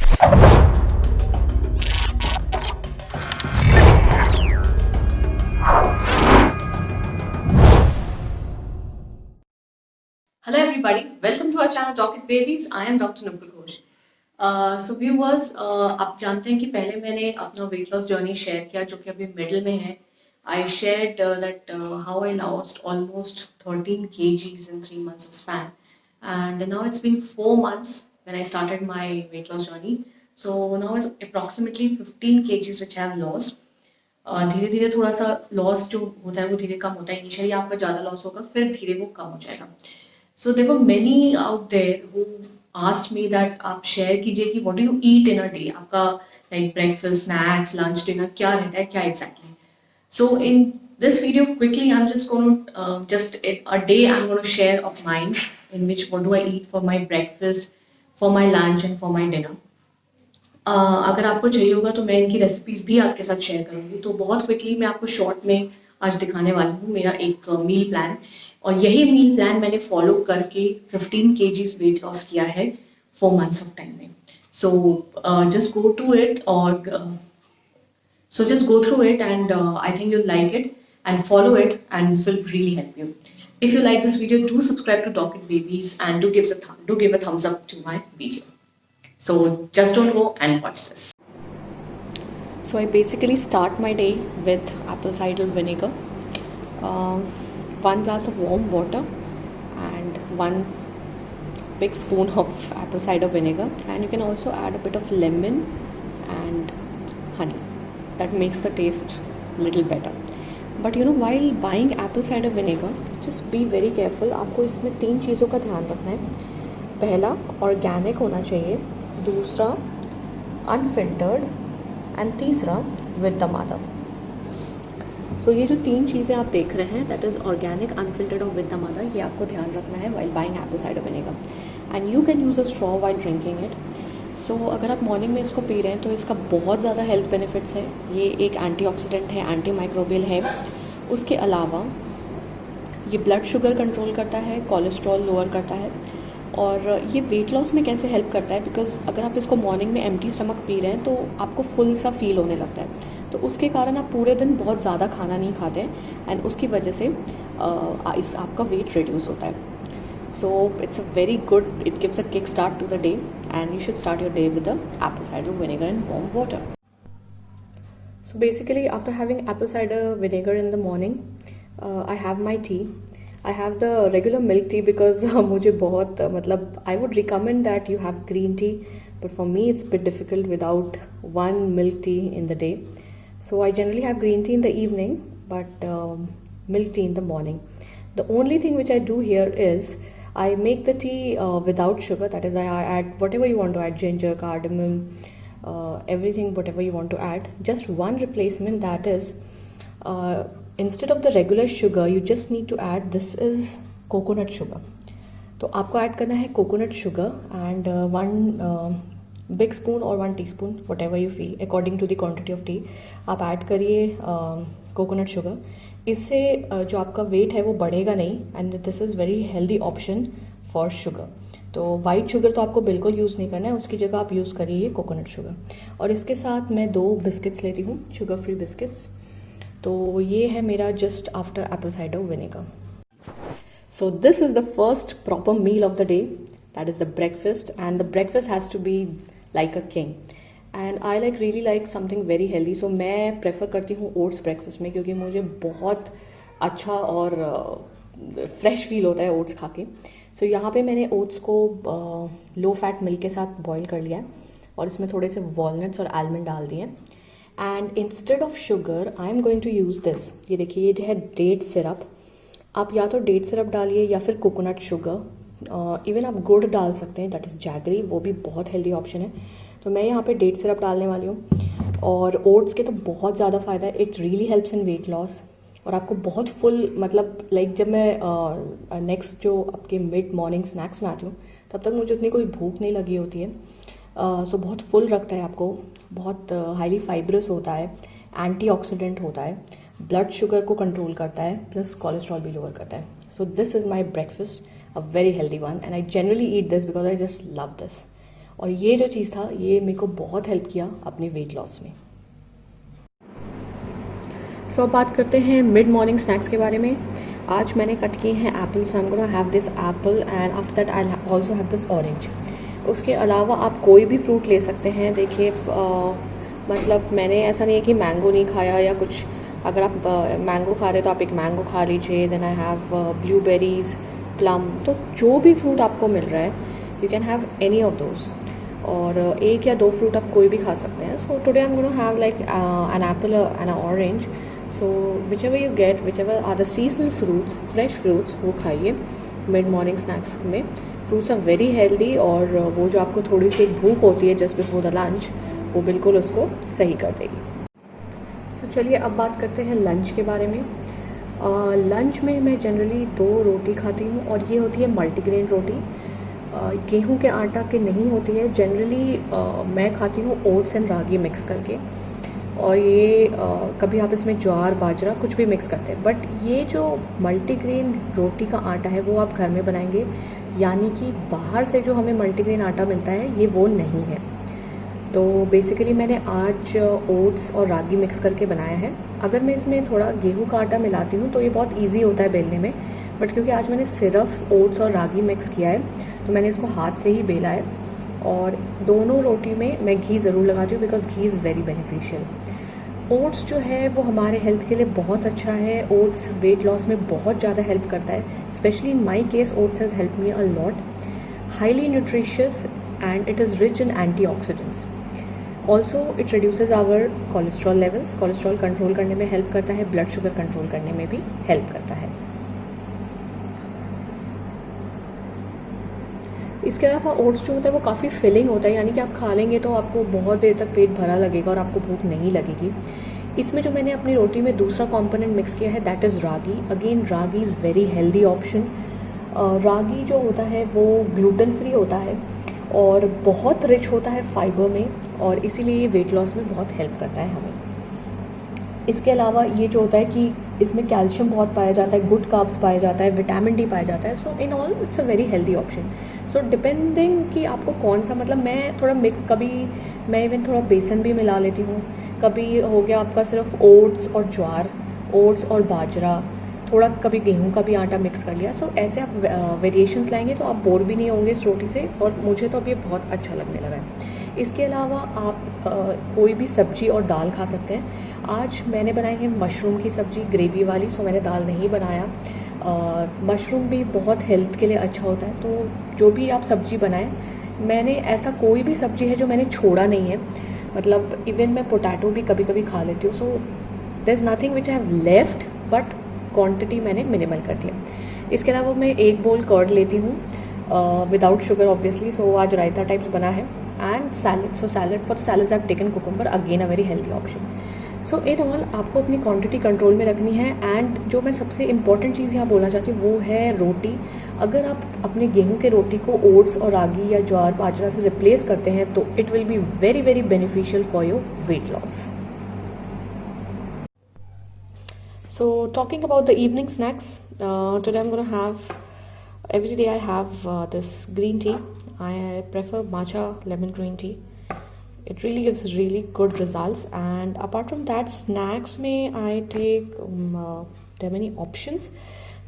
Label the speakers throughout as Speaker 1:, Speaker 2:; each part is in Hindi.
Speaker 1: Hello everybody, welcome to our channel Talk It Babies. I am Dr. Nupur Ghosh. So viewers, आप जानते हैं कि पहले मैंने अपना weight loss journey share किया जो कि अभी middle में है. I shared that how I lost almost 13 kgs in 3 months of span, and now it's been 4 months when I started my weight loss journey. So now it's approximately 15 kgs which I have lost. धीरे धीरे थोड़ा सा लॉस जो होता है वो धीरे कम होता है. इनिशियली आपका ज़्यादा लॉस होगा, फिर धीरे वो कम हो जाएगा. So there were many out there who asked me that आप share कीजिए कि what do you eat in a day, आपका like breakfast, snacks, lunch, dinner क्या रहता है, क्या exactly. So in this video quickly I'm just going to just a day I'm going to share of mine in which what do I eat for my breakfast, for my lunch and for my dinner. अगर आपको चाहिए होगा तो मैं इनकी रेसिपीज़ भी आपके साथ शेयर करूँगी. तो बहुत क्विकली मैं आपको शॉर्ट में आज दिखाने वाली हूँ मेरा एक मील प्लान, और यही मील प्लान मैंने फॉलो करके 15 kgs वेट लॉस किया है 4 months ऑफ टाइम में. So just go to it और so just go through it, and I think you'll like it and follow it, and this will really help you. If you like this video, do subscribe to Talk It Babies and do give a thumbs up to my video. So just don't go and watch this. So I basically start my day with apple cider vinegar, 1 glass of warm water and 1 big spoon of apple cider vinegar, and you can also add a bit of lemon and honey. That makes the taste little better. But you know, while buying apple cider vinegar, just be very careful. आपको इसमें 3 चीज़ों का ध्यान रखना है. पहला, ऑर्गेनिक होना चाहिए. दूसरा, अनफिल्टर्ड. एंड तीसरा, विद द मदर. सो ये जो 3 चीज़ें आप देख रहे हैं, दैट इज़ ऑर्गेनिक, अनफिल्टर्ड और विद द मदर, ये आपको ध्यान रखना है while buying apple cider vinegar. And you can use a straw while drinking it. सो अगर आप मॉर्निंग में इसको पी रहे हैं तो इसका बहुत ज़्यादा हेल्थ बेनिफिट्स है. ये एक एंटीऑक्सीडेंट है, एंटी माइक्रोबियल है. उसके अलावा ये ब्लड शुगर कंट्रोल करता है, कोलेस्ट्रॉल लोअर करता है, और ये वेट लॉस में कैसे हेल्प करता है, बिकॉज अगर आप इसको मॉर्निंग में एम्प्टी स्टमक पी रहे हैं तो आपको फुल सा फील होने लगता है. तो उसके कारण आप पूरे दिन बहुत ज़्यादा खाना नहीं खाते हैं, एंड उसकी वजह से आपका वेट रिड्यूस होता है. So it's a very good, it gives a kick start to the day, and you should start your day with the apple cider vinegar and warm water. So basically after having apple cider vinegar in the morning, I have my tea. I have the regular milk tea because मुझे बहुत मतलब I would recommend that you have green tea, but for me it's a bit difficult without one milk tea in the day. So I generally have green tea in the evening, but milk tea in the morning. The only thing which I do here is I make the tea without sugar. That is, I add whatever you want to add, ginger, cardamom, everything, whatever you want to add. Just one replacement, that is, instead of the regular sugar, you just need to add, this is coconut sugar. तो आपको ऐड करना है coconut sugar, and 1 big spoon और 1 teaspoon, whatever you feel according to the quantity of tea, आप ऐड करिए कोकोनट शुगर. इससे जो आपका वेट है वो बढ़ेगा नहीं, and this is very healthy option for sugar. तो वाइट शुगर तो आपको बिल्कुल यूज़ नहीं करना है, उसकी जगह आप यूज़ करिए कोकोनट शुगर. और इसके साथ मैं 2 बिस्किट्स लेती हूँ, शुगर फ्री बिस्किट्स. तो ये है मेरा just after apple cider vinegar. So this is the first proper meal of the day, that is the breakfast, and the breakfast has to be like a king. And I really like something very healthy. So मैं प्रेफर करती हूँ ओट्स ब्रेकफास्ट में, क्योंकि मुझे बहुत अच्छा और फ्रेश फील होता है ओट्स खा के. सो यहाँ पे मैंने ओट्स को लो फैट मिल्क के साथ बॉईल कर लिया है, और इसमें थोड़े से वॉलनट्स और आलमंड डाल दिए. And instead of sugar I am going to use this. ये देखिए, ये है डेट सिरप. आप या तो डेट सिरप डालिए या फिर कोकोनट शुगर. इवन आप गुड़ डाल सकते हैं, दैट इज़ जैगरी, वो भी बहुत हेल्दी ऑप्शन है. तो मैं यहाँ पे डेट सिरप डालने वाली हूँ. और ओट्स के तो बहुत ज़्यादा फ़ायदा है. It really helps in weight loss, और आपको बहुत फुल, मतलब लाइक जब मैं नेक्स्ट जो आपके मिड मॉर्निंग स्नैक्स में आती हूँ, तब तक मुझे उतनी कोई भूख नहीं लगी होती है. सो बहुत फुल रखता है आपको, बहुत हाईली फाइब्रस होता है, एंटीऑक्सीडेंट होता है, ब्लड शुगर को कंट्रोल करता है, प्लस कोलेस्ट्रॉल भी लोअर करता है. सो this is my breakfast, a very healthy one, and I generally eat this because I just love this. और ये जो चीज़ था ये मेरे को बहुत हेल्प किया अपने वेट लॉस में। सो अब बात करते हैं मिड मॉर्निंग स्नैक्स के बारे में। आज मैंने कट किए हैं Apple, so I am gonna have this Apple and after that I also have this orange. उसके अलावा आप कोई भी फ्रूट ले सकते हैं। देखिए मतलब मैंने ऐसा नहीं है कि मैंगो नहीं खाया या कुछ। अगर आप मैंगो खा रहे हो तो आप एक मैंगो खा लीजिए। Then I have blueberries, plum, तो जो भी फ्रूट आपको मिल रहा है you can have any of those. और एक या दो फ्रूट आप कोई भी खा सकते हैं। So today I am gonna have like an apple and orange. So whichever you get, whichever are the seasonal fruits, fresh fruits, वो खाइए मिड मॉर्निंग स्नैक्स में। फ्रूट्स आर वेरी हेल्दी और वो जो आपको थोड़ी सी भूख होती है जस्ट बिफोर द लंच, वो बिल्कुल उसको सही कर देगी। सो चलिए अब बात करते हैं लंच के बारे में। लंच में मैं जनरली 2 रोटी खाती हूँ और ये होती है मल्टीग्रेन रोटी। गेहूं के आटा की नहीं होती है। जनरली मैं खाती हूँ ओट्स एंड रागी मिक्स करके, और ये कभी आप इसमें ज्वार, बाजरा कुछ भी मिक्स करते हैं। बट ये जो मल्टीग्रेन रोटी का आटा है वो आप घर में बनाएंगे, यानी कि बाहर से जो हमें मल्टीग्रेन आटा मिलता है ये वो नहीं है। तो बेसिकली मैंने आज ओट्स और रागी मिक्स करके बनाया है। अगर मैं इसमें थोड़ा गेहूं का आटा मिलाती हूँ तो ये बहुत ईजी होता है बेलने में, बट क्योंकि आज मैंने सिर्फ ओट्स और रागी मिक्स किया है तो मैंने इसको हाथ से ही बेला है। और दोनों रोटी में मैं घी ज़रूर लगाती हूँ because ghee is very beneficial. Oats जो है वो हमारे हेल्थ के लिए बहुत अच्छा है। ओट्स वेट लॉस में बहुत ज़्यादा हेल्प करता है। Specially in my case oats has help me a lot. Highly nutritious and it is rich in antioxidants. Also it reduces our cholesterol levels. Cholesterol control करने में हेल्प करता है, ब्लड शुगर कंट्रोल करने में भी हेल्प करता है। इसके अलावा ओट्स जो होता है वो काफ़ी फिलिंग होता है, यानी कि आप खा लेंगे तो आपको बहुत देर तक पेट भरा लगेगा और आपको भूख नहीं लगेगी। इसमें जो मैंने अपनी रोटी में दूसरा कंपोनेंट मिक्स किया है that is ragi. Again ragi is very healthy option. Ragi जो होता है वो ग्लूटेन फ्री होता है और बहुत रिच होता है फाइबर में, और इसीलिए ये वेट लॉस में बहुत हेल्प करता है हमें। इसके अलावा ये जो होता है कि इसमें कैल्शियम बहुत पाया जाता है, गुड कार्ब्स पाया जाता है, विटामिन डी पाया जाता है। So in all it's a very healthy option. So depending कि आपको कौन सा, मतलब मैं थोड़ा मिक्स, कभी मैं इवन थोड़ा बेसन भी मिला लेती हूँ। कभी हो गया आपका सिर्फ ओट्स और ज्वार, ओट्स और बाजरा, थोड़ा कभी गेहूं का भी आटा मिक्स कर लिया। सो ऐसे आप वेरिएशंस लाएंगे तो आप बोर भी नहीं होंगे इस रोटी से, और मुझे तो अब ये बहुत अच्छा लगने लगा है। इसके अलावा आप कोई भी सब्जी और दाल खा सकते हैं। आज मैंने बनाई है मशरूम की सब्ज़ी ग्रेवी वाली, सो मैंने दाल नहीं बनाया। मशरूम भी बहुत हेल्थ के लिए अच्छा होता है, तो जो भी आप सब्ज़ी बनाएं, मैंने ऐसा कोई भी सब्ज़ी है जो मैंने छोड़ा नहीं है। मतलब इवन मैं पोटैटो भी कभी कभी खा लेती हूँ। So there is nothing which I have left, but quantity मैंने मिनिमल कर दिया। इसके अलावा मैं 1 बोल कर्ड लेती हूँ विदाउट शुगर ऑब्वियसली। सो आज रायता टाइप्स बना है and salad. So salad, for the salads I have taken cucumber, again a very healthy option. So in all आपको अपनी क्वांटिटी कंट्रोल में रखनी है। एंड जो मैं सबसे इंपॉर्टेंट चीज़ यहाँ बोलना चाहती हूँ वो है रोटी। अगर आप अपने गेहूं के रोटी को ओट्स और रागी या ज्वार, बाजरा से रिप्लेस करते हैं तो it will be very very beneficial for your weight loss. So talking about the evening snacks, today I'm going to have, every day I have this green tea. I prefer matcha lemon green tea. It really gives really good results. And apart from that, snacks में I take there are many options.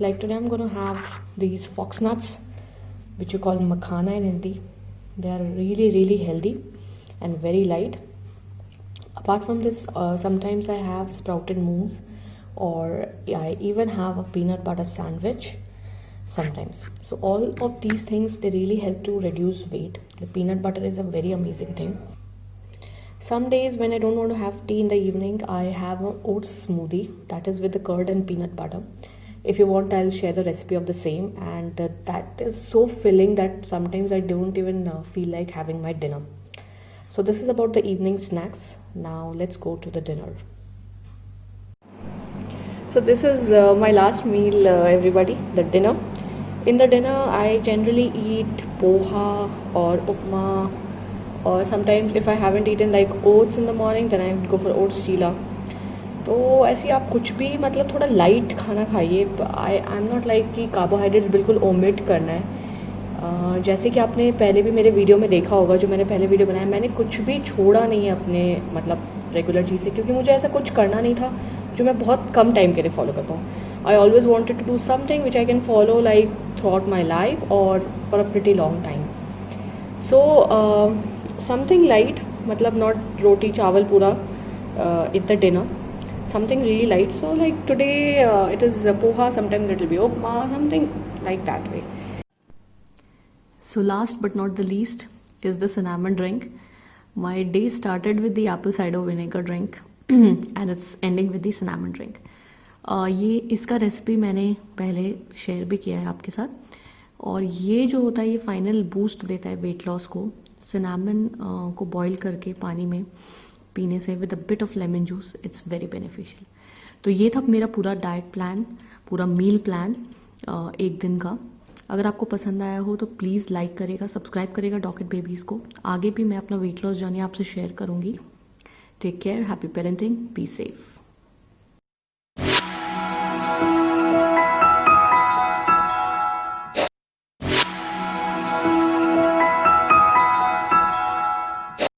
Speaker 1: Like today I'm going to have these fox nuts, which you call makhana in Hindi. They are really really healthy and very light. Apart from this, sometimes I have sprouted moons, or I even have a peanut butter sandwich sometimes. So all of these things, they really help to reduce weight. The peanut butter is a very amazing thing. Some days when I don't want to have tea in the evening, I have an oats smoothie that is with the curd and peanut butter. If you want, I'll share the recipe of the same, and that is so filling that sometimes I don't even feel like having my dinner. So this is about the evening snacks. Now let's go to the dinner. So this is my last meal, everybody, the dinner. In the dinner, I generally eat poha or upma, or sometimes if I haven't eaten like oats in the morning, then I go for oats chila. तो ऐसे आप कुछ भी, मतलब थोड़ा लाइट खाना खाइए। आई एम नॉट लाइक कि कार्बोहाइड्रेट्स बिल्कुल ओमिट करना है। जैसे कि आपने पहले भी मेरे वीडियो में देखा होगा, जो मैंने पहले वीडियो बनाया, मैंने कुछ भी छोड़ा नहीं है अपने मतलब रेगुलर चीज़ से, क्योंकि मुझे ऐसा कुछ करना नहीं था जो मैं बहुत कम टाइम के लिए फॉलो कर पाऊँ। I always wanted to do something which I can follow like throughout my life और for a pretty long time. So something light, मतलब नॉट रोटी चावल पूरा in the dinner, something really light. So like today it is poha, sometimes it will be upma, something like that way. So last but not the least is the cinnamon drink. My day started with the apple cider vinegar drink and it's ending with the cinnamon drink. ये इसका रेसिपी मैंने पहले शेयर भी किया है आपके साथ, और ये जो होता है ये फाइनल बूस्ट देता है वेट लॉस को। सिनेमन को बॉईल करके पानी में पीने से with a bit of lemon juice, it's very beneficial. तो ये था मेरा पूरा डाइट प्लान, पूरा मील प्लान एक दिन का। अगर आपको पसंद आया हो तो प्लीज़ लाइक करेगा, सब्सक्राइब करेगा डॉकेट बेबीज़ को। आगे भी मैं अपना वेट लॉस जर्नी आपसे शेयर करूँगी। Take care, happy parenting, be safe.